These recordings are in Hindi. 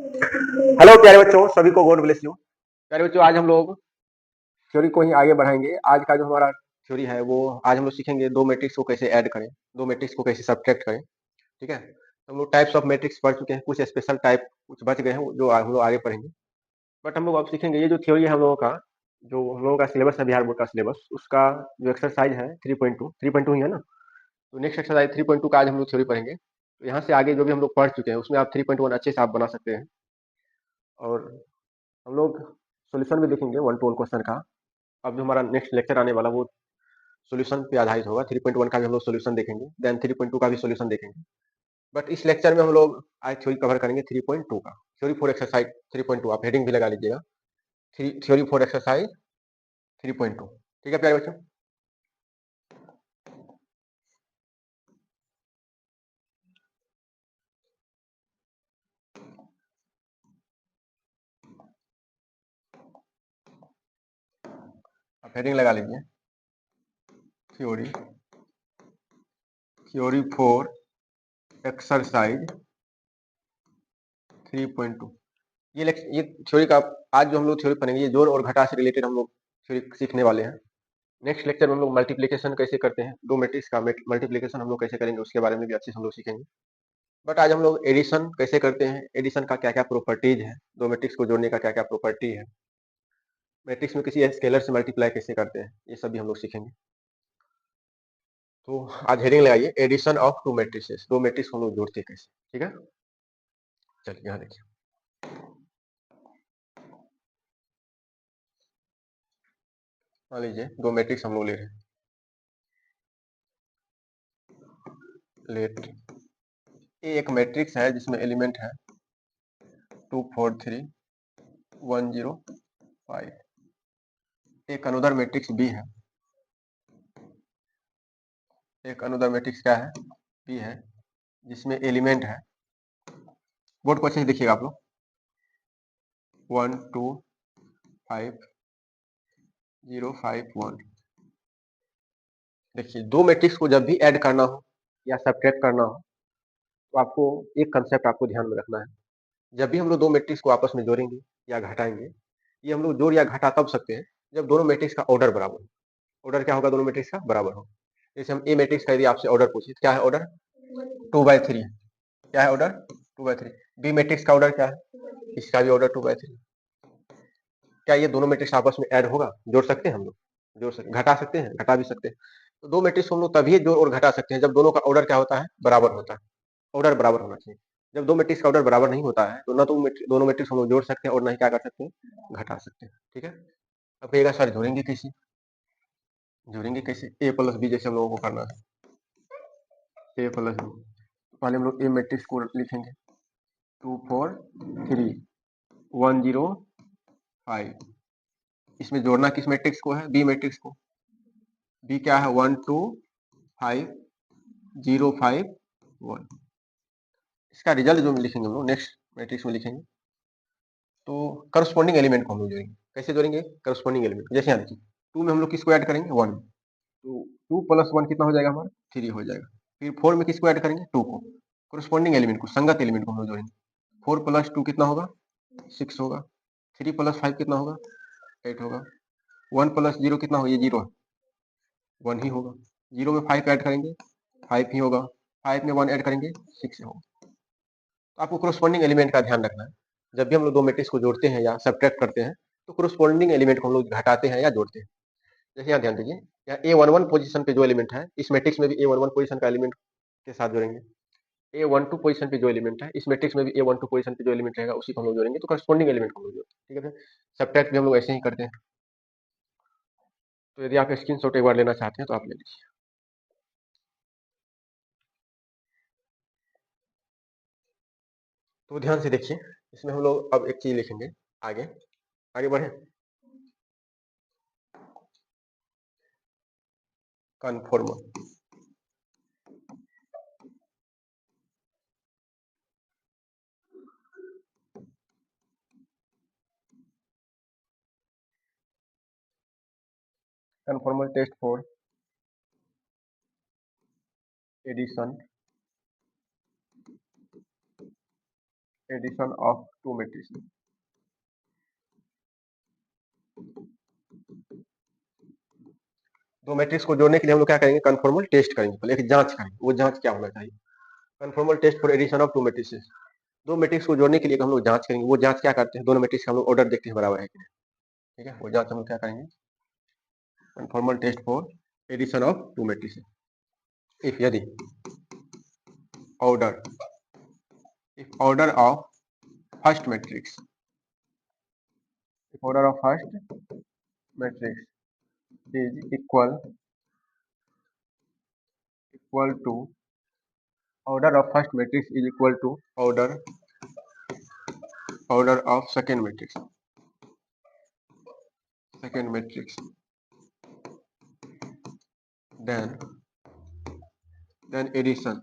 हेलो प्यारे बच्चों, सभी को गॉड ब्लेस यू। प्यारे बच्चों, आज हम लोग थ्योरी को ही आगे बढ़ाएंगे। आज का जो हमारा थ्योरी है वो आज हम लोग सीखेंगे दो मैट्रिक्स को कैसे ऐड करें, दो मैट्रिक्स को कैसे सब्ट्रैक्ट करें। ठीक है, तो हम लोग टाइप्स ऑफ मैट्रिक्स पढ़ चुके हैं, कुछ स्पेशल टाइप कुछ बच गए हैं जो हम लोग आगे पढ़ेंगे। बट हम लोग अब सीखेंगे ये जो थ्योरी है हम लोगों का, जो हम लोगों का सिलेबस है, बिहार बोर्ड का सिलेबस, उसका जो एक्सरसाइज है 3.2 ही है ना। तो नेक्स्ट एक्सरसाइज 3.2 का आज हम लोग थ्योरी पढ़ेंगे। तो यहाँ से आगे जो भी हम लोग पढ़ चुके हैं उसमें आप 3.1 अच्छे से आप बना सकते हैं। और हम लोग सॉल्यूशन भी देखेंगे वन टू वन क्वेश्चन का। अब जो हमारा नेक्स्ट लेक्चर आने वाला वो सॉल्यूशन पे आधारित होगा। 3.1 का भी हम लोग सॉल्यूशन देखेंगे, देन 3.2 का भी सॉल्यूशन देखेंगे। बट इस लेक्चर में हम लोग आज थ्योरी कवर करेंगे 3.2 का, थ्योरी फॉर एक्सरसाइज 3.2। आप हेडिंग भी लगा लीजिएगा, थ्योरी फॉर एक्सरसाइज 3.2। ठीक है प्यारे बच्चों। आप हेडिंग लगा लीजिए, थ्योरी थ्योरी फॉर एक्सरसाइज 3.2। ये थ्योरी का आज जो हम लोग थ्योरी पढ़ेंगे ये जोड़ और घटा से रिलेटेड हम लोग थ्योरी सीखने वाले हैं। नेक्स्ट लेक्चर में हम लोग मल्टीप्लिकेशन कैसे करते हैं, दो मैट्रिक्स का मल्टीप्लिकेशन हम लोग कैसे करेंगे उसके बारे में भी अच्छे से हम लोग सीखेंगे। बट आज हम लोग एडिशन कैसे करते हैं, एडिशन का क्या क्या प्रॉपर्टीज है, दो मैट्रिक्स को जोड़ने का क्या क्या प्रॉपर्टी है, मैट्रिक्स में किसी स्केलर से मल्टीप्लाई कैसे करते हैं, ये सब भी हम लोग सीखेंगे। तो आज हेडिंग लगाइए, एडिशन ऑफ टू मैट्रिसेस, दो मैट्रिक्स हम लोग जोड़ते हैं कैसे। ठीक है, चलिए यहाँ देखिए। मान लीजिए दो मैट्रिक्स हम लोग ले रहे हैं। लेट ये एक मैट्रिक्स है जिसमें एलिमेंट है 2 4 3 1 0 5। एक अनदर मैट्रिक्स बी है, एक अनदर मैट्रिक्स क्या है, बी है, जिसमें एलिमेंट है, बोर्ड को अच्छे से देखिएगा आप लोग, 1 2 5 0 5 1। देखिए दो मैट्रिक्स को जब भी ऐड करना हो या सब्ट्रैक्ट करना हो तो आपको एक कंसेप्ट आपको ध्यान में रखना है। जब भी हम लोग दो मैट्रिक्स को आपस में जोड़ेंगे या घटाएंगे, ये हम लोग जोड़ या घटा तब सकते हैं जब दोनों मैट्रिक्स का ऑर्डर बराबर हो। ऑर्डर क्या होगा, दोनों मैट्रिक्स का बराबर हो। जैसे हम ए मैट्रिक्स का यदि आपसे ऑर्डर पूछे, क्या है ऑर्डर, 2/3। क्या है ऑर्डर, 2/3। बी मैट्रिक्स का ऑर्डर क्या है, इसका भी ऑर्डर 2/3। क्या ये दोनों मैट्रिक्स आपस में ऐड होगा, जोड़ सकते हैं हम लोग, जोड़ सकते, घटा सकते हैं, घटा भी सकते हैं। तो दो मैट्रिक्स को हम लोग तभी जोड़ और घटा सकते हैं जब दोनों का ऑर्डर क्या होता है, बराबर होता है। ऑर्डर बराबर होना चाहिए। जब दो मैट्रिक्स का ऑर्डर बराबर नहीं होता है तो ना तो दोनों मैट्रिक्स हम लोग जोड़ सकते हैं और ना ही क्या कर सकते हैं, घटा सकते हैं। ठीक है, अब कहिएगा सर जोड़ेंगे कैसे, जोड़ेंगे कैसे, ए प्लस बी जैसे हम लोगों को करना है, ए प्लस बी। पहले हम लोग ए मैट्रिक्स को लिखेंगे 2 4 3 1 0 5। इसमें जोड़ना किस मैट्रिक्स को है, बी मैट्रिक्स को। बी क्या है, 1 2 5 0 5 1। इसका रिजल्ट जो लिखेंगे हम लोग नेक्स्ट मैट्रिक्स में लिखेंगे। तो करस्पॉन्डिंग एलिमेंट को हम लोग जोड़ेंगे, कैसे जोड़ेंगे, करस्पॉन्डिंग एलिमेंट। जैसे यहाँ देखिए 2 में हम लोग किसको ऐड करेंगे, 1। तो 2 प्लस 1 कितना हो जाएगा हमारा, 3 हो जाएगा। फिर 4 में किसको ऐड करेंगे, 2 को। करस्पॉन्डिंग एलिमेंट को, संगत एलिमेंट को हम लोग जोड़ेंगे। 4 प्लस 2 कितना होगा, 6 होगा। 3 प्लस 5 कितना होगा, 8 होगा। 1 प्लस 0 कितना होगा, ये 0 है, 1 ही होगा। 0 में 5 ऐड करेंगे, 5 ही होगा। 5 में 1 ऐड करेंगे, 6 होगा। तो आपको कोरोस्पॉन्डिंग एलिमेंट का ध्यान रखना है। जब भी हम लोग दो मैट्रिक्स को जोड़ते हैं या सब्ट्रैक्ट करते हैं तो कोरोस्पॉन्डिंग एलिमेंट को हम लोग घटाते हैं या जोड़ते हैं। जैसे यहाँ ध्यान दीजिए, यहाँ A11 पोजीशन पे जो एलिमेंट है इस मैट्रिक्स में भी A11 पोजीशन का एलिमेंट के साथ जोड़ेंगे। A12 पोजीशन पे जो एलिमेंट है इस मैट्रिक्स में भी A12 पोजीशन पे जो एलिमेंट रहेगा उसी को हम लोग जोड़ेंगे। तो करस्पॉन्डिंग एलिमेंट को हम लोग जोड़ते हैं। ठीक है, सब्ट्रैक्ट भी हम लोग ऐसे ही करते हैं। तो यदि आप स्क्रीनशॉट एक बार लेना चाहते हैं तो आप ले लीजिए। तो ध्यान से देखिए, इसमें हम लोग अब एक चीज लिखेंगे। आगे आगे बढ़े, conformer. Conformer test for addition addition of two matrix. दो मैट्रिक्स को जोड़ने के लिए हम लोग क्या करेंगे, कन्फॉर्मल टेस्ट करेंगे, पहले एक जांच करेंगे, वो जांच क्या होना चाहिए, conformal test for addition of two matrices. दो मैट्रिक्स को जोड़ने के लिए हम लोग जांच करेंगे, वो जांच क्या करते हैं, दोनों मैट्रिक्स का हम लोग ऑर्डर देखते हैं बराबर है कि नहीं, ठीक है, वो जांच हम लोग क्या करेंगे, conformal test for addition of two matrices. If यदि order, if order of first matrix, if order of first matrix is equal to order of first matrix is equal to order of second matrix, then addition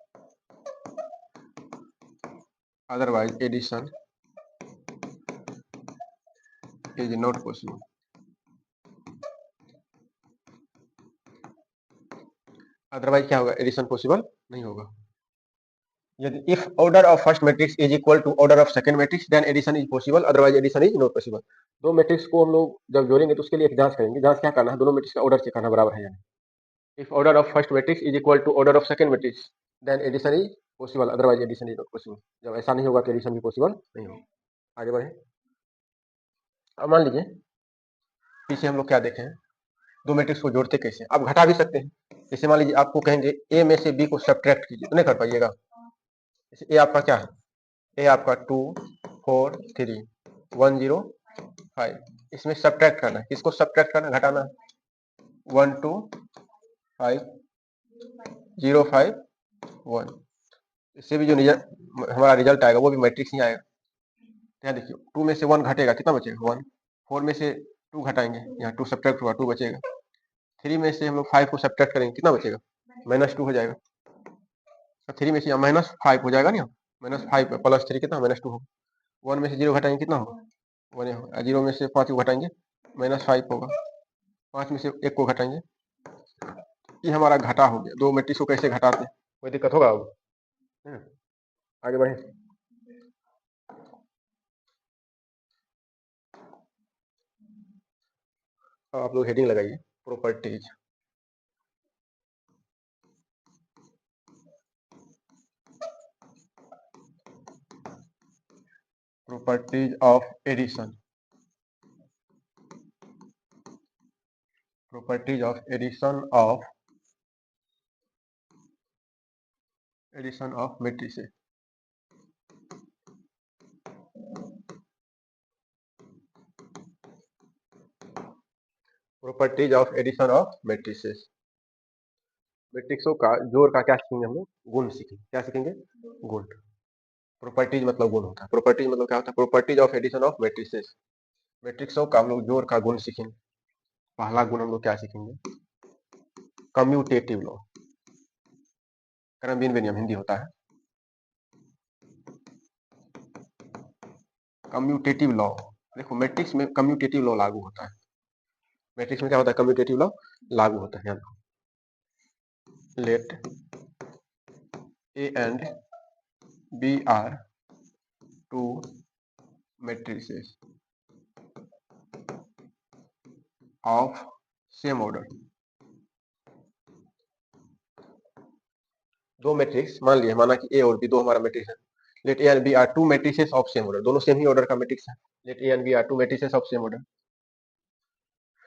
is possible, otherwise addition is not possible। Otherwise क्या होगा, एडिशन पॉसिबल नहीं होगा। यदि if order of first matrix is equal to order of second matrix then addition is possible, otherwise addition is not possible. दो मैट्रिक्स को हम लोग जब जोड़ेंगे तो उसके लिए एक जांच करेंगे, जांच क्या करना है, दोनों मैट्रिक्स का ऑर्डर चेक करना बराबर है या नहीं। If order of first matrix is equal to order of second matrix then addition is possible, otherwise addition is not possible. जब ऐसा नहीं होगा तो एडिशन भी पॉसिबल नहीं होगा। आगे बढ़े। अब मान लीजिए पीछे हम लोग क्या देखें, दो मैट्रिक्स को जोड़ते कैसे, आप घटा भी सकते हैं। जैसे मान लीजिए आपको कहेंगे ए में से बी को सब्ट्रैक्ट कीजिए, तो नहीं कर पाइएगा। जैसे ए आपका क्या है, ए आपका 2 4 3 1 0 5, इसमें सब्ट्रैक्ट करना है, किसको सब्ट्रैक्ट करना है, घटाना है 1 2 5 0 5 1। इससे भी जो हमारा रिजल्ट आएगा वो भी मैट्रिक्स ही आएगा। यहाँ देखिए 2 में से 1 घटेगा, कितना बचेगा 1, 4 में से 2 घटाएंगे, यहाँ 2 सब्ट्रैक्ट हुआ 2 बचेगा, 3 में से हम लोग 5 को सब्ट्रैक्ट करेंगे, कितना बचेगा -2 हो जाएगा। 3 में से -5 हो जाएगा ना, -5 प्लस 3 कितना -2 होगा। 1 में से 0 घटाएंगे कितना होगा 1 होगा, 0 में से 5 को घटाएंगे -5 होगा, 5 में से 1 को घटाएंगे, ये हमारा घटा हो गया। दो मैट्रिक्स को कैसे घटाते हैं, कोई दिक्कत होगा अब, आगे बढ़े। आप लोग हेडिंग लगाइए, properties. Properties of addition, properties of addition of matrices. Properties of addition of matrices, मैट्रिक्सों का जोड़ का क्या सीखेंगे हम लोग, गुण सीखेंगे। क्या सीखेंगे, गुण। प्रॉपर्टीज मतलब गुण होता है, प्रॉपर्टीज मतलब क्या होता है, properties of addition of matrices. मैट्रिक्सों का हम लोग जोड़ का गुण सीखेंगे। पहला गुण हम लोग क्या सीखेंगे, कम्यूटेटिव लॉ, क्रमबिन विनियम हिंदी होता है। कम्यूटेटिव लॉ, देखो मैट्रिक्स में कम्यूटेटिव लॉ लागू होता है। मैट्रिक्स में क्या होता है, कम्यूटेटिव लॉ लागू होता है। Let A and B are two matrices of same order. दो मैट्रिक्स मान लिए, माना कि ए और बी दो हमारा मैट्रिक्स है। Let A and B are two matrices of same order, दोनों सेम ही ऑर्डर का मैट्रिक्स है। Let A and B are two matrices of same order,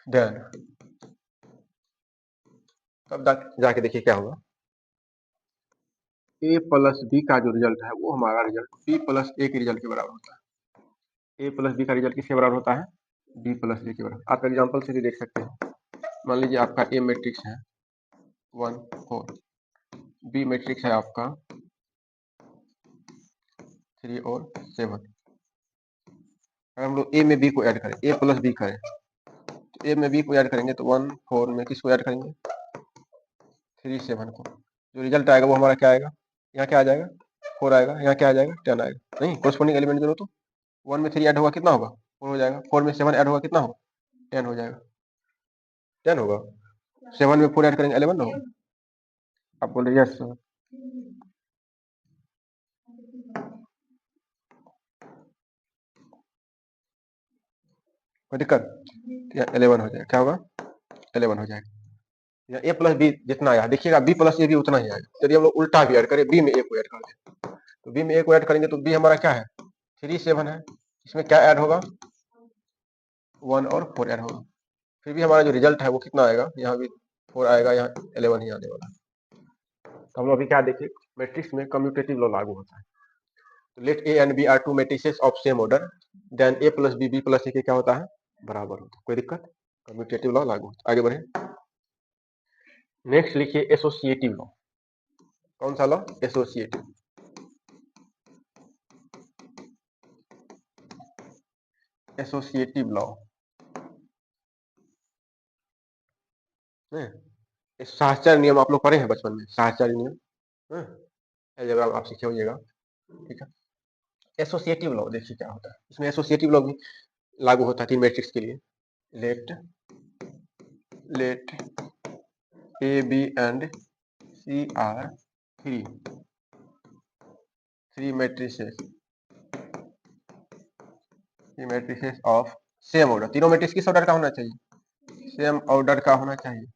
then तब जाके देखिए क्या होगा, ए प्लस बी का जो रिजल्ट है वो हमारा रिजल्ट बी प्लस ए के रिजल्ट के बराबर होता है। ए प्लस बी का रिजल्ट किसके बराबर होता है, बी प्लस ए के बराबर। आप एग्जांपल से भी देख सकते हैं। मान लीजिए आपका ए मैट्रिक्स है 1 4, बी मैट्रिक्स है आपका 3 और 7। अगर हम लोग ए में बी को ऐड करें, ए प्लस बी करें, तो ए में बी को ऐड करेंगे तो 1 4 में किसको ऐड करेंगे 3 7 को, जो रिजल्ट आएगा वो हमारा क्या आएगा, यहाँ क्या आ जाएगा 4 आएगा, यहाँ क्या आ जाएगा 10 आएगा। नहीं, कोरस्पोंडिंग एलिमेंट जोड़ो तो 1 में 3 ऐड होगा कितना होगा 4 हो जाएगा, 4 में 7 ऐड होगा कितना होगा 10 हो जाएगा, 10 होगा। 7 में 4 ऐड करेंगे 11 ना होगा। आप बोल रहे यस सर, कोई दिक्कत? 11 हो जाएगा, क्या होगा 11 हो जाएगा। या ए प्लस बी जितना आया देखिएगा, बी प्लस ए भी उतना ही आएगा। यदि हम लोग उल्टा भी ऐड करें, बी में ए को ऐड कर दें, तो बी में ए को ऐड करेंगे तो बी हमारा क्या है 3 7 है, इसमें क्या ऐड होगा 1 और 4 ऐड होगा, फिर भी हमारा जो रिजल्ट है वो कितना आएगा, यहाँ भी 4 आएगा, यहाँ 11 ही आने वाला है। तो हम लोग अभी क्या देखिए, मैट्रिक्स में कम्यूटेटिव लॉ लागू होता है। तो let A and B are two matrices of same order, then A plus B plus A के क्या होता है बराबर होता है, कोई दिक्कत? कम्यूटेटिव लॉ लागू होता है। आगे बढ़े, नेक्स्ट लिखिए एसोसिएटिव लॉ। कौन सा लॉ? एसोसिएटिव। एसोसिएटिव लॉ साहचर्य नियम आप लोग पढ़े हैं बचपन में, साहचर्य नियम अलजेब्रा आप सीखे होइएगा, ठीक है। एसोसिएटिव लॉ देखिए क्या होता है, इसमें एसोसिएटिव लॉ भी लागू होता है 3 मैट्रिक्स के लिए। Let A B and C are three matrices of same order. तीनों मैट्रिक्स किस ऑर्डर का होना चाहिए? सेम ऑर्डर का होना चाहिए।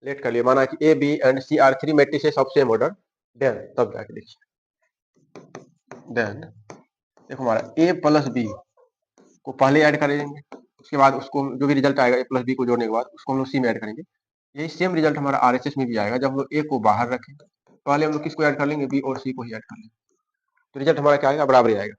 लेट कर लिए, माना कि A B and C are 3 matrices of same order, then तब जाके देखिए, देन देखो हमारा ए प्लस बी को पहले ऐड करेंगे, उसके बाद उसको जो भी रिजल्ट आएगा ए प्लस बी को जोड़ने के बाद उसको हम लोग सी में ऐड करेंगे। यही सेम रिजल्ट हमारा आरएचएस में भी आएगा, जब हम लोग ए को बाहर रखें, पहले हम लोग किसको ऐड कर लेंगे, बी और सी को ही ऐड कर लेंगे, तो रिजल्ट हमारा क्या आएगा बराबर ही आएगा।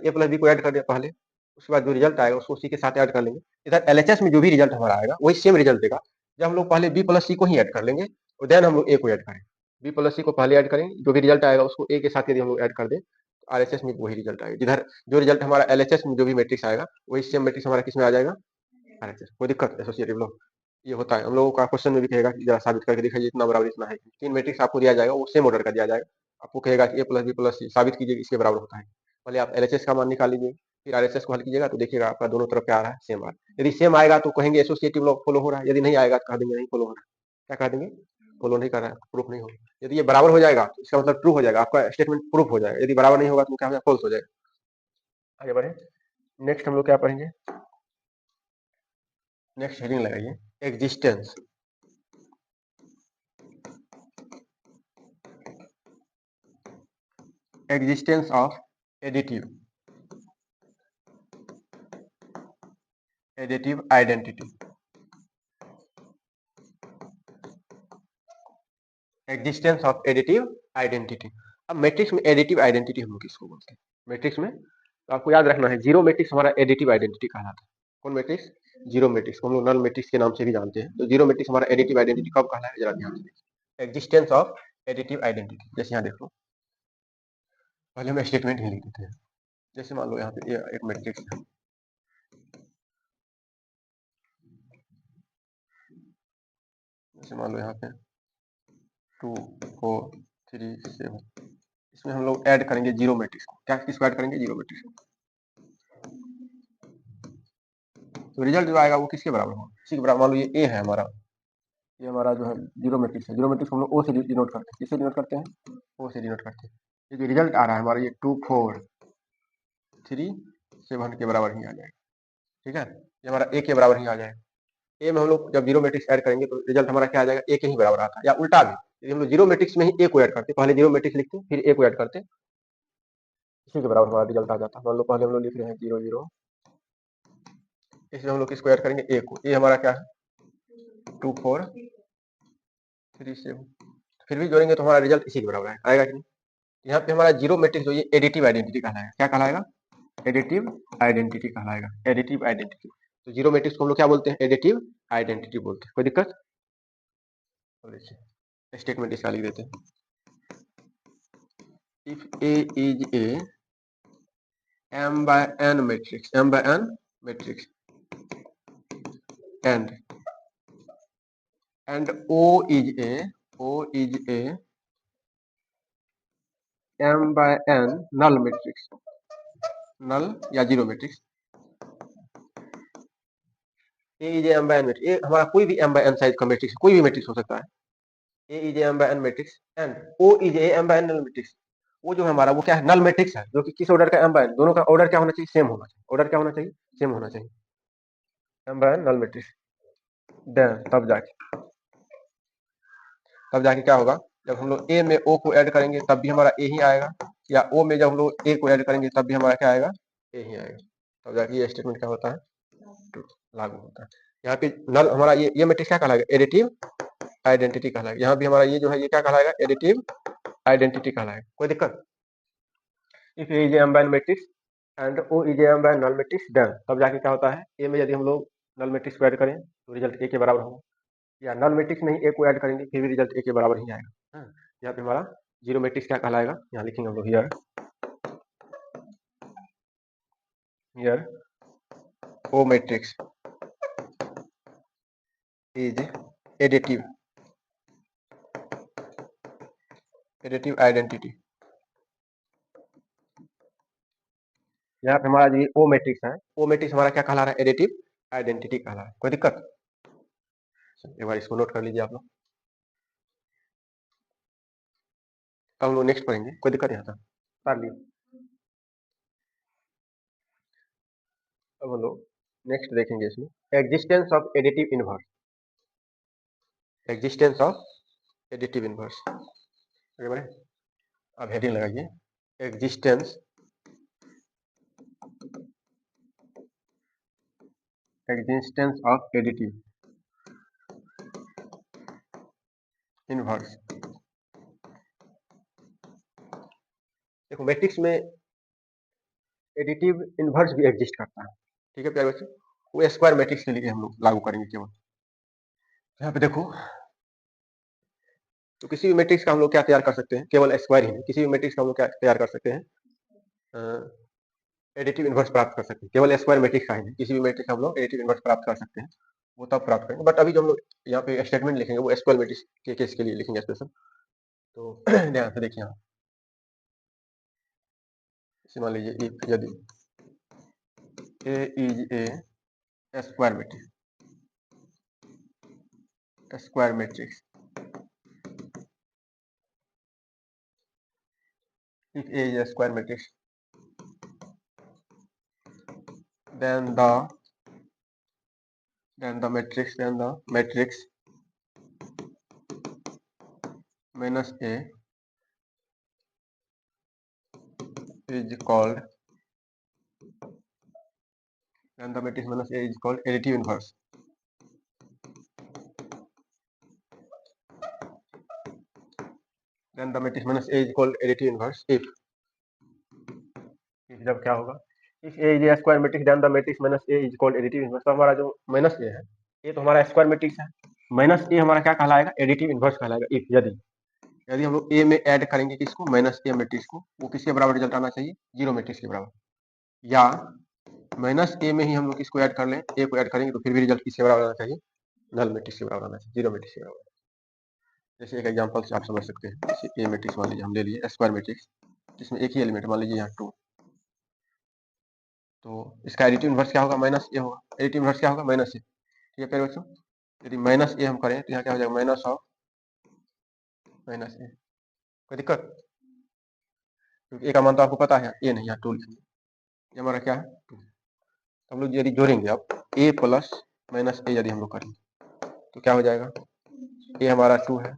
ए प्लस बी को ऐड कर दिया पहले, उसके बाद जो रिजल्ट आएगा उसको सी के साथ ऐड कर लेंगे। इधर एलएचएस में जो भी रिजल्ट हमारा आएगा वही सेम रिजल्ट देगा, जब हम लोग पहले बी प्लस सी को ही ऐड कर लेंगे और देन हम लोग ए को ऐड करें। बी प्लस सी को पहले ऐड करेंगे, जो भी रिजल्ट आएगा उसको ए के साथ यदि हम लोग ऐड कर दें तो आरएचएस में वही रिजल्ट आएगा। जिधर जो रिजल्ट हमारा एलएचएस में जो भी मैट्रिक्स आएगा वही सेम मैट्रिक्स हमारा किस में आ जाएगा, आरएचएस। कोई दिक्कत? एसोसिएटिव लॉ ये होता है। हम लोगों का क्वेश्चन में भी कहेगा कि जरा साबित करके दिखाइए इतना बराबर इतना है। 3 मैट्रिक्स आपको दिया जाएगा, वो सेम ऑर्डर का दिया जाएगा, आपको कहेगा कि ए प्लस बी प्लस सी साबित कीजिए इसके बराबर होता है। पहले आप एलएचएस का मान निकाल लीजिए, फिर आरएचएस को हल कीजिएगा तो देखिएगा आपका दोनों तरफ क्या आ रहा है, सेम आ रहा है। यदि सेम आएगा तो कहेंगे एसोसिएटिव लॉ फॉलो हो रहा है, यदि नहीं आएगा तो कह देंगे नहीं फॉलो हो रहा है। क्या कह देंगे? फॉलो नहीं कर रहा है, प्रूफ नहीं होगा। यदि ये बराबर हो जाएगा तो इसका मतलब ट्रू हो जाएगा, आपका स्टेटमेंट प्रूफ हो जाएगा। यदि बराबर नहीं होगा तो क्या हो जाएगा, फॉल्स हो जाएगा। आगे बढ़े, नेक्स्ट हम लोग क्या पढ़ेंगे, नेक्स्ट हेडिंग लगाइए existence. Existence of additive identity. Existence of additive identity. अब मैट्रिक्स में एडिटिव आइडेंटिटी हम लोग किसको बोलते हैं? मैट्रिक्स में तो आपको याद रखना है, जीरो मैट्रिक्स हमारा एडिटिव आइडेंटिटी कहलाता है। कौन मैट्रिक्स? जीरो मैट्रिक्स को हम लोग नल मैट्रिक्स के नाम से भी जानते हैं। तो जीरो मैट्रिक्स हमारा एडिटिव आइडेंटिटी कब कहलाता है, जरा ध्यान से देखिए। एग्जिस्टेंस ऑफ एडिटिव आइडेंटिटी, जैसे यहाँ देखो, पहले हम स्टेटमेंट ही लिख देते हैं। जैसे मान लो यहाँ पे एक मैट्रिक्स है, जैसे मान लो यहाँ पे 2 4 3 7, इसमें हम लोग ऐड करेंगे जीरो मैट्रिक्स को। क्या किसको ऐड करेंगे? जीरो मैट्रिक्स को। तो रिजल्ट जो आएगा वो किसके बराबर होगा? इसी के बराबर। मान लो ये ए है हमारा, ये हमारा जो है जीरो मैट्रिक्स है। जीरो मैट्रिक्स हम लोग ओ से डिनोट करते हैं। किससे डिनोट करते हैं? ओ से डिनोट करते हैं। ये जो रिजल्ट आ रहा है हमारा, ये 2 4 3 7 के बराबर ही आ जाएगा, ठीक है। ये हमारा ए के बराबर ही आ जाएगा। ए में हम लोग जब जीरो मैट्रिक्स ऐड करेंगे तो रिजल्ट हमारा क्या आ जाएगा, ए के ही बराबर आता है। या उल्टा भी, यदि हम लोग जीरो मैट्रिक्स में ही ए को ऐड करते, पहले जीरो मैट्रिक्स लिखते फिर ए को ऐड करते, इसी के बराबर हमारा रिजल्ट आ जाता है। मान लो पहले हम लोग लिख रहे हैं 0 0, इसमें हम लोग किसको ऐड करेंगे? ए को। ए हमारा क्या है 2 4 3 7, फिर भी जोड़ेंगे तो हमारा रिजल्ट इसी के बराबर आएगा कि नहीं? यहाँ पे हमारा जीरो मैट्रिक्स जो ये एडिटिव आइडेंटिटी कहलाएगा। क्या कहलाएगा? एडिटिव आइडेंटिटी कहलाएगा, एडिटिव आइडेंटिटी। तो जीरो मैट्रिक्स को हम लोग क्या बोलते हैं? एडिटिव आइडेंटिटी बोलते हैं। कोई दिक्कत? देखिए स्टेटमेंट इसका लिख देते हैं। If A is A m by n matrix, m by n matrix, and O is a m by n null matrix, null या zero matrix, A is M by N matrix, A हमारा कोई भी एम बाय एन साइज का मैट्रिक्स, कोई भी मैट्रिक्स हो सकता है, A is M by N matrix and O is a M by N null matrix. वो जो है हमारा वो क्या है, नल मैट्रिक्स है, जो कि किस ऑर्डर का एम बाय एन, दोनों का ऑर्डर क्या होना चाहिए, सेम होना चाहिए, ऑर्डर क्या होना चाहिए, सेम होना चाहिए, M by N null matrix. Then तब जाके क्या होगा, जब हम लोग ए में ओ को ऐड करेंगे तब भी हमारा ए ही आएगा, या ओ में जब हम लोग ए को ऐड करेंगे तब भी हमारा क्या आएगा, ए ही आएगा। तब जाके ये स्टेटमेंट क्या होता है, लागू होता है। यहाँ पे नल हमारा ये मैट्रिक्स क्या कहलाएगा, एडिटिव आइडेंटिटी कहलाएगा। यहाँ भी हमारा ये जो है ये क्या कहलाएगा, एडिटिव आइडेंटिटी कहलाएगा। कोई दिक्कत, if A is M by matrix and O is M by null matrix then तब जाके क्या होता है, ए में यदि हम लोग नल मैट्रिक्स को ऐड करें तो रिजल्ट ए के बराबर होगा, या नल मैट्रिक्स में ही ए को ऐड करेंगे फिर भी रिजल्ट ए के बराबर ही आएगा। हाँ, यहाँ पे हमारा जीरो मैट्रिक्स क्या कहलाएगा, यहाँ लिखेंगे हम लोग here O matrix is additive identity. यहाँ पे हमारा जो ओ मैट्रिक्स है, ओ मैट्रिक्स हमारा क्या कहला रहा है, एडिटिव आइडेंटिटी कहला रहा है। कोई दिक्कत, एक बार इसको नोट कर लीजिए आप लोग, अब हम लोग नेक्स्ट पढ़ेंगे। कोई दिक्कत यहाँ था, कर लिए। अब हम लोग नेक्स्ट देखेंगे इसमें existence of additive inverse, existence of additive inverse. आगे बढ़े, अब हेडिंग लगाइए, एग्जिस्टेंस ऑफ एडिटिव इनवर्स। देखो मैट्रिक्स में एडिटिव इनवर्स भी एग्जिस्ट करता है, ठीक है प्यारे बच्चे, वो स्क्वायर मैट्रिक्स के लिए हम लोग लागू करेंगे केवल। यहाँ पे देखो, तो किसी भी मैट्रिक्स का हम लोग क्या तैयार कर सकते हैं, केवल स्क्वायर ही नहीं, किसी भी मैट्रिक्स का हम लोग क्या तैयार कर सकते हैं, एडिटिव इनवर्स प्राप्त कर सकते हैं, केवल स्क्वायर मैट्रिक्स का ही नहीं, किसी भी मैट्रिक्स का हम लोग एडिटिव इनवर्स प्राप्त कर सकते हैं, वो तब प्राप्त करेंगे। बट अभी जो हम लोग यहाँ पे स्टेटमेंट लिखेंगे वो स्क्वायर मैट्रिक्स के केस के लिए लिखेंगे स्पेशल। तो ध्यान से देखिए, यहाँ मान लीजिए इफ यदि A is a square matrix, square matrix if A is a square matrix then the matrix minus A is called, then the matrix minus A is called additive inverse. Then the matrix minus A is called additive inverse if जब क्या होगा, if A is a square matrix then the matrix minus A is called additive inverse। तो हमारा जो माइनस ए है, ये तो हमारा स्क्वायर मैट्रिक्स है, माइनस ए हमारा क्या कहलाएगा, एडिटिव इनवर्स कहलाएगा। इफ यदि हम लोग ए में ऐड करेंगे किसको, माइनस ए मैट्रिक्स को, वो किसके बराबर रिजल्ट आना चाहिए, जीरो मैट्रिक्स के बराबर, या माइनस ए में ही हम लोग किसको ऐड कर लें, ए को ऐड करेंगे तो फिर भी रिजल्ट किसके बराबर आना चाहिए, नल मैट्रिक्स के बराबर आना चाहिए, जीरो मैट्रिक्स के बराबर। जैसे एक एग्जांपल से आप समझ सकते हैं, जैसे ए मैट्रिक्स मान लीजिए हम ले लिए स्क्वायर मैट्रिक्स, जिसमें एक ही एलिमेंट मान लीजिए यहाँ 2, तो इसका एडिटिव इनवर्स क्या होगा, माइनस ए होगा, एडिटिव इनवर्स क्या होगा, माइनस ए। ठीक है प्यारे बच्चों, यदि माइनस ए हम करें तो यहाँ क्या हो जाएगा, माइनस ऑफ माइनस ए। कोई दिक्कत, क्योंकि ए का मान तो आपको पता है, ए नहीं, यहाँ 2 लिखेंगे, ये हमारा क्या है 2। हम लोग यदि जोड़ेंगे अब ए प्लस माइनस ए, यदि हम लोग करेंगे तो क्या हो जाएगा, ए हमारा 2 है,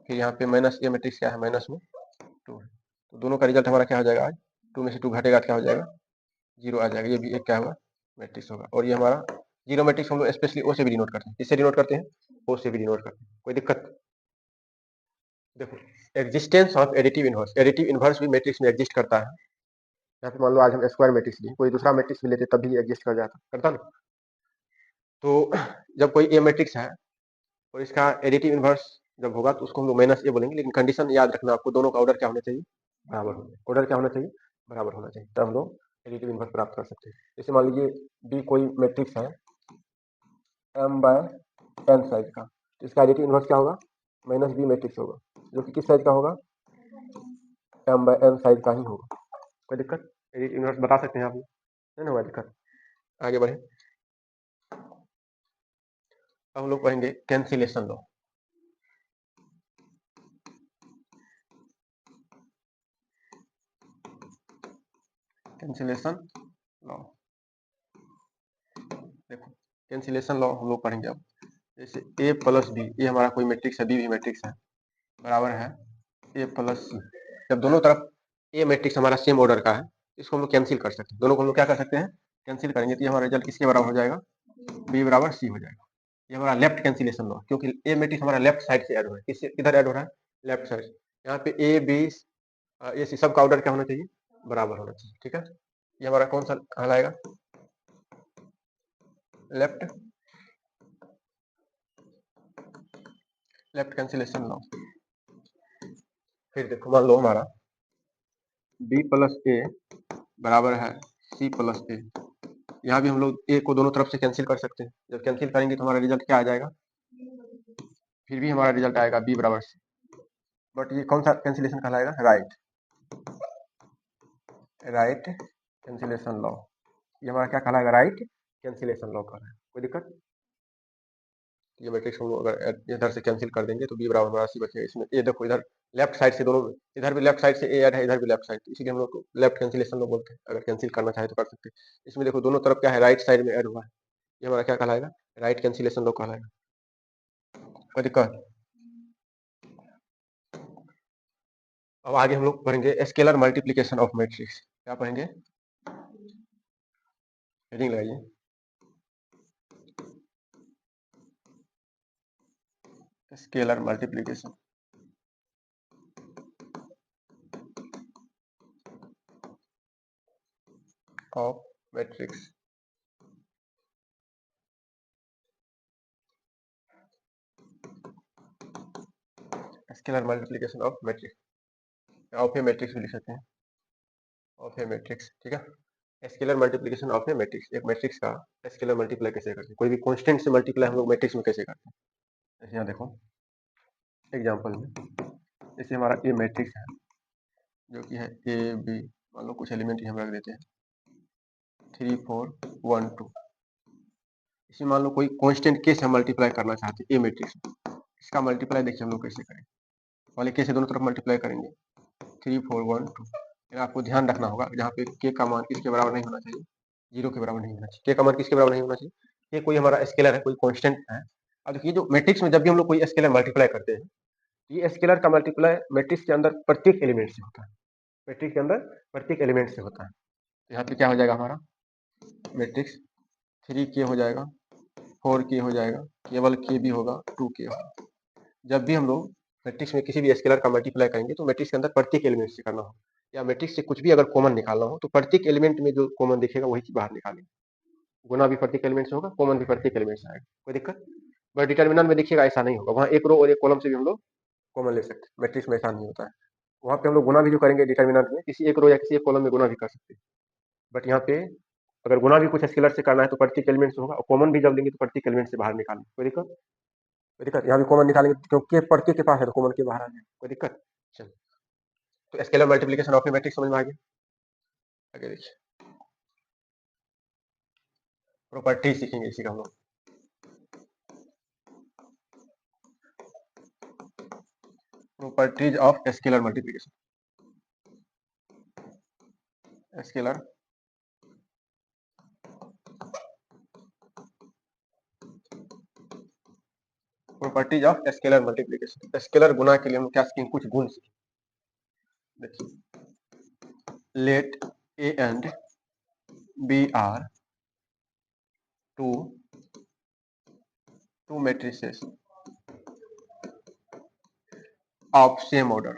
फिर यहाँ पे माइनस ए मैट्रिक्स क्या है, माइनस में 2 है, तो दोनों का रिजल्ट हमारा क्या हो जाएगा, आज 2 में से 2 घटेगा तो क्या हो जाएगा, जीरो आ जाएगा। ये भी एक क्या होगा, मैट्रिक्स होगा। और ये हमारा जीरो मैट्रिक्स हम लोग स्पेशली ओ से भी डिनोट करते हैं, किससे डिनोट करते हैं, ओ से भी डिनोट करते हैं। कोई दिक्कत, देखो existence of additive inverse, additive inverse भी मैट्रिक्स में एग्जिस्ट करता है। यहाँ पे मान लो आज हम स्क्वायर मैट्रिक्स लिए, कोई दूसरा मैट्रिक्स भी लेते तब भी एग्जिस्ट कर जाता, करता ना। तो जब कोई ए मैट्रिक्स है और इसका एडिटिव इनवर्स जब होगा तो उसको हम लोग माइनस ए बोलेंगे, लेकिन कंडीशन याद रखना आपको, दोनों का ऑर्डर क्या होना चाहिए, बराबर होना, ऑर्डर क्या होना चाहिए, बराबर होना चाहिए, तब हम लोग एडिटिव इनवर्स प्राप्त कर सकते हैं। जैसे मान लीजिए बी कोई मैट्रिक्स है एम बाय एन साइज का, तो इसका एडिटिव इनवर्स क्या होगा, माइनस बी मैट्रिक्स होगा, जो कि किस साइज का होगा, एम बाय एन साइज का ही होगा। कोई दिक्कत, एडिटिव इनवर्स बता सकते हैं आप, है ना, कोई दिक्कत। आगे बढ़े, अब हम लोग पढ़ेंगे कैंसिलेशन लॉ। कैंसिलेशन लॉ, देखो कैंसिलेशन लॉ हम लोग पढ़ेंगे अब। जैसे a प्लस बी, ये हमारा कोई मैट्रिक्स है, बी भी मैट्रिक्स है, बराबर है a प्लस सी। जब दोनों तरफ ए मैट्रिक्स हमारा सेम ऑर्डर का है, इसको हम लोग कैंसिल कर सकते हैं, दोनों को हम लोग क्या कर सकते हैं, कैंसिल करेंगे, तो ये हमारा रिजल्ट किसके बराबर हो जाएगा, बी बराबर सी हो जाएगा। ये हमारा लेफ्ट कैंसिलेशन लॉ, क्योंकि ए मैट्रिक्स हमारा लेफ्ट साइड से ऐड हो रहा है, किधर ऐड हो रहा है, लेफ्ट साइड। यहाँ पे ए बी ए सी सब का ऑर्डर क्या होना चाहिए, बराबर होना चाहिए, ठीक है। ये हमारा कौन सा कहलाएगा, लेफ्ट लेफ्ट कैंसिलेशन लॉ। फिर देखो मान लो हमारा बी प्लस ए बराबर है सी प्लस ए, यहाँ भी हम लोग ए को दोनों तरफ से कैंसिल कर सकते हैं, जब कैंसिल करेंगे तो हमारा रिजल्ट क्या आ जाएगा, फिर भी हमारा रिजल्ट आएगा बी बराबर सी। बट ये कौन सा कैंसिलेशन कहलाएगा, राइट राइट कैंसिलेशन लॉ। ये हमारा क्या कहलाएगा, राइट कैंसिलेशन लॉ कहलाएगा। कोई दिक्कत, ये मैट्रिक्स हम लोग अगर इधर से कैंसिल कर देंगे तो बी बराबर हमारा सी बचेगा। इसमें ये देखो इधर लेफ्ट साइड से दोनों, इधर भी लेफ्ट साइड से ए ऐड है, इधर भी लेफ्ट साइड, इसीलिए हम लोग को लेफ्ट कैंसिलेशन लॉ बोलते हैं। अगर कैंसिल करना चाहे तो कर सकते हैं। इसमें देखो दोनों तरफ क्या है, राइट साइड में ऐड हुआ है, ये हमारा क्या कहलाएगा, राइट कैंसिलेशन लॉ कहलाएगा। कोई दिक्कत। अब आगे हम लोग पढ़ेंगे स्केलर मल्टीप्लिकेशन ऑफ मैट्रिक्स। क्या पढ़ेंगे, हेडिंग लगाइए, scalar multiplication of matrix. Scalar multiplication of matrix, of A matrix भी लिख सकते हैं, ऑफ ए मैट्रिक्स, ठीक है। Scalar multiplication of A matrix, एक मैट्रिक्स का स्केलर मल्टीप्लाई कैसे करते हैं, कोई भी कांस्टेंट से मल्टीप्लाई हम लोग मैट्रिक्स में कैसे करते हैं। जैसे यहाँ देखो एग्जांपल में, जैसे हमारा ए मैट्रिक्स है जो कि है ए बी, मान लो कुछ एलिमेंट ही हम रख देते हैं 3 4 1 2। इसमें मान लो कोई कांस्टेंट के से हम मल्टीप्लाई करना चाहते हैं ए मैट्रिक्स में, इसका मल्टीप्लाई देखिए हम लोग कैसे करें, पहले के से दोनों तरफ मल्टीप्लाई करेंगे 3 4 1 2। आपको ध्यान रखना होगा जहाँ पे के का मान किसके बराबर नहीं होना चाहिए, जीरो के बराबर नहीं होना चाहिए। के का मान किसके बराबर नहीं होना चाहिए, ये कोई हमारा स्केलर है, कोई कांस्टेंट है। अब देखिए जो मैट्रिक्स में जब भी हम लोग कोई स्केलर मल्टीप्लाई करते हैं, ये स्केलर का मल्टीप्लाई मैट्रिक्स के अंदर प्रत्येक एलिमेंट से होता है, मैट्रिक्स के अंदर प्रत्येक एलिमेंट से होता है। तो यहाँ पे क्या हो जाएगा हमारा मैट्रिक्स 3 के हो जाएगा, 4 के हो जाएगा, केवल के भी होगा, 2 के होगा। जब भी हम लोग मैट्रिक्स में किसी भी स्केलर का मल्टीप्लाई करेंगे तो मैट्रिक्स के अंदर प्रत्येक एलिमेंट से करना हो, या मैट्रिक्स से कुछ भी अगर कॉमन निकालना हो तो प्रत्येक एलिमेंट में जो कॉमन दिखेगा वही चीज बाहर निकालेंगे। गुना भी प्रत्येक एलिमेंट से होगा, कॉमन भी प्रत्येक एलिमेंट से आएगा, कोई दिक्कत। बट डिटर्मिनेंट में देखिएगा ऐसा नहीं होगा, वहाँ एक रो और एक कॉलम से भी हम लोग कॉमन ले सकते हैं, मैट्रिक्स में ऐसा नहीं होता है। वहाँ पे हम लोग गुना भी जो करेंगे डिटर्मिनेंट में, किसी एक रो या किसी एक कॉलम में गुना भी कर सकते हैं। बट यहाँ पे अगर गुना भी कुछ स्केलर से करना है तो प्रत्येक एलिमेंट से होगा, और कॉमन भी जब लेंगे तो प्रत्येक एलिमेंट से बाहर निकालेंगे, कोई दिक्कत। कोई दिक्कत, यहाँ भी कॉमन निकालेंगे क्योंकि प्रत्येक के पास है तो कॉमन के बाहर आ जाए, कोई दिक्कत। चलो, तो स्केलर मल्टीप्लिकेशन ऑफ मैट्रिक्स समझ में आ गया। आगे देखिए प्रॉपर्टीज सीखेंगे इसी का हम लोग। Properties of scalar multiplication, scalar properties of scalar multiplication. Scalar गुना के लिए हम क्या सीखेंगे, कुछ गुण सीखेंगे। देखिए let A and B are two two matrices of same order.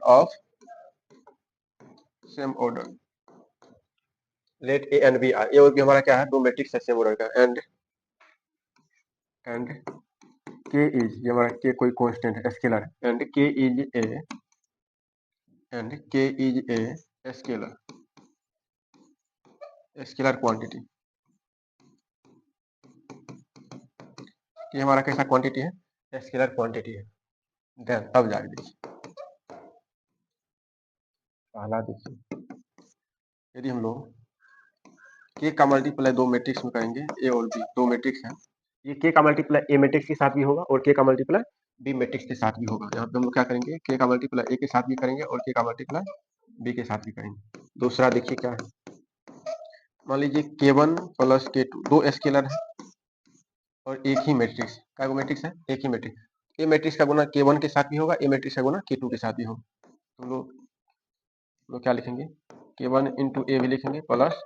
Let A and B are, ये और भी हमारा क्या है, दो मैट्रिक्स है सेम ऑर्डर का। एंड के इज, ये हमारा के कोई कांस्टेंट है, स्केलर है, and K is a scalar quantity. ये हमारा कैसा क्वांटिटी है, स्केलर क्वांटिटी है। देन तब जाके देखिए पहला देखिए, यदि हम लोग के का मल्टीप्लाई दो मैट्रिक्स में करेंगे, ए और बी दो मैट्रिक्स है, ये k का मल्टीप्लाई a मैट्रिक्स के साथ भी होगा और k का मल्टीप्लाई b मैट्रिक्स के साथ भी होगा। यहाँ पे हम लोग क्या करेंगे, k का मल्टीप्लाई a के साथ भी करेंगे और k का मल्टीप्लाई b के साथ भी करेंगे। दूसरा देखिए क्या है, मान लीजिए k1 प्लस k2 दो स्केलर है और एक ही मैट्रिक्स, क्या मैट्रिक्स है, एक ही मैट्रिक्स। ए मैट्रिक्स का गुना k1 के साथ भी होगा, ए मैट्रिक्स का गुना k2 के साथ भी होगा। तो लोग क्या लिखेंगे, k1 इंटू ए भी लिखेंगे प्लस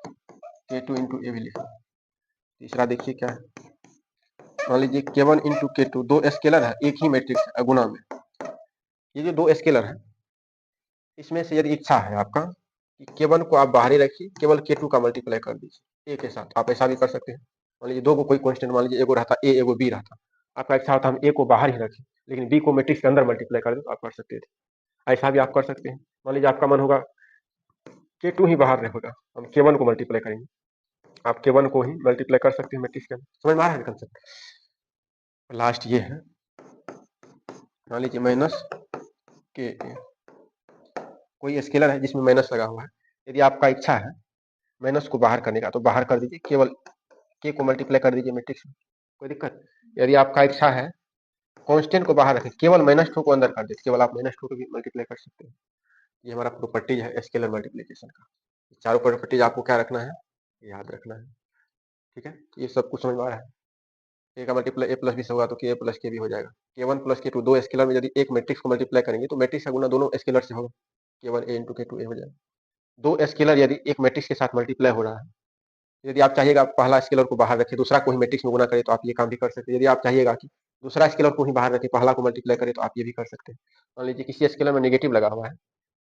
k2 इंटू ए भी लिखेंगे। तीसरा देखिए क्या है, मान लीजिए k1 इंटू k2 दो स्केलर है, एक ही मैट्रिक्स है गुना में। ये जो दो स्केलर है इसमें से यदि इच्छा है आपका कि k1 को आप बाहर ही रखिए, केवल k2 का मल्टीप्लाई कर दीजिए a के साथ, आप ऐसा भी कर सकते हैं। मान लीजिए दो को कोई कांस्टेंट, मान लीजिए एगो रहता a एगो b रहता, आपका इच्छा होता हम a को बाहर ही रखें लेकिन b को मैट्रिक्स के अंदर मल्टीप्लाई कर दें, तो आप कर सकते थे। ऐसा भी आप कर सकते हैं। मान लीजिए आपका मन होगा k2 ही बाहर रहेगा, हम k1 को मल्टीप्लाई करेंगे, आप k1 को ही मल्टीप्लाई कर सकते हैं मैट्रिक्स के अंदर। समझ में आ रहा है कंसेप्ट। लास्ट ये है, मान लीजिए माइनस के, कोई स्केलर है जिसमें माइनस लगा हुआ है, यदि आपका इच्छा है माइनस को बाहर करने का तो बाहर कर दीजिए, केवल k को मल्टीप्लाई कर दीजिए मैट्रिक्स में, कोई दिक्कत। यदि आपका इच्छा है कांस्टेंट को बाहर रखें, केवल माइनस टू को अंदर कर दीजिए, केवल आप माइनस टू को भी मल्टीप्लाई कर सकते हैं। ये हमारा प्रॉपर्टीज है स्केलर मल्टीप्लिकेशन का। चारों प्रॉपर्टीज आपको क्या रखना है, याद रखना है। ठीक है, ये सब कुछ समझ में आ रहा है। ए का मल्टीप्लाई ए प्लस बी से होगा तो के प्लस के भी हो जाएगा। k1 प्लस k2 दो स्केलर में यदि एक मैट्रिक्स को मल्टीप्लाई करेंगे तो मैट्रिक्स का गुना दोनों स्केलर से होगा, k1 a into k2 a हो जाएगा। दो स्केलर यदि एक मैट्रिक्स के साथ मल्टीप्लाई हो रहा है, यदि आप चाहिएगा पहला स्केलर को बाहर रखें दूसरा को ही मैट्रिक्स में गुना करें तो आप ये काम भी कर सकते हैं। यदि आप चाहिएगा कि दूसरा स्केलर को ही बाहर रखें पहला को मल्टीप्लाई करें तो आप ये भी कर सकते हैं। मान लीजिए किसी स्केलर में नेगेटिव लगा हुआ है,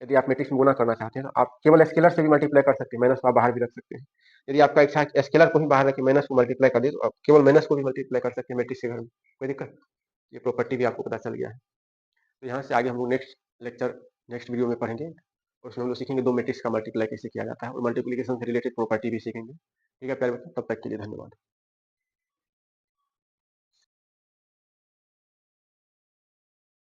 यदि आप मैट्रिक्स में गुना करना चाहते हैं तो आप केवल स्केलर से भी मल्टीप्लाई कर सकते हैं, माइनस को आप बाहर भी रख सकते हैं। यदि आपका इच्छा है स्केलर को ही बाहर रखें माइनस को मल्टीप्लाई कर दे तो आप केवल माइनस को भी मल्टीप्लाई कर सकते हैं मैट्रिक्स के घर में, कोई दिक्कत। ये प्रॉपर्टी भी आपको पता चल गया है। तो यहाँ से आगे हम लोग नेक्स्ट वीडियो में पढ़ेंगे, उसमें हम लोग सीखेंगे दो मैट्रिक्स का मल्टीप्लाई कैसे किया जाता है और मल्टीप्लिकेशन से रिलेटेड प्रॉपर्टी भी सीखेंगे। ठीक है प्यारे बच्चों, तब तक के लिए धन्यवाद।